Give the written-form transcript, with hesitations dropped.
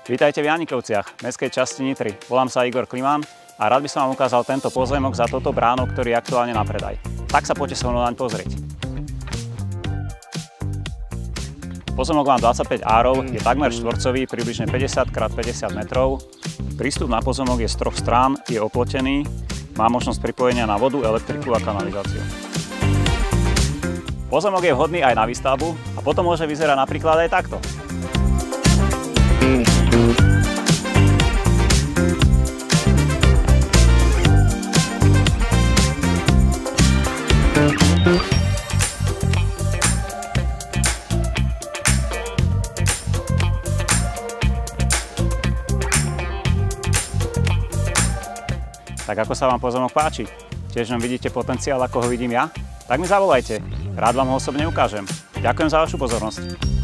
Vítajte v Janikovciach, mestskej časti Nitry. Volám sa Igor Klimán a rád by som vám ukázal tento pozemok za touto bránou, ktorý je aktuálne na predaj. Tak sa poďte so mnou naň pozrieť. Pozemok má 25 árov, je takmer štvorcový, približne 50 x 50 metrov. Prístup na pozemok je z troch strán, je oplotený, má možnosť pripojenia na vodu, elektriku a kanalizáciu. Pozemok je vhodný aj na výstavbu a potom môže vyzerať napríklad aj takto. Tak ako sa vám pozemok páči? Tiež len vidíte potenciál, ako ho vidím ja? Tak mi zavolajte, rád vám ho osobne ukážem. Ďakujem za vašu pozornosť.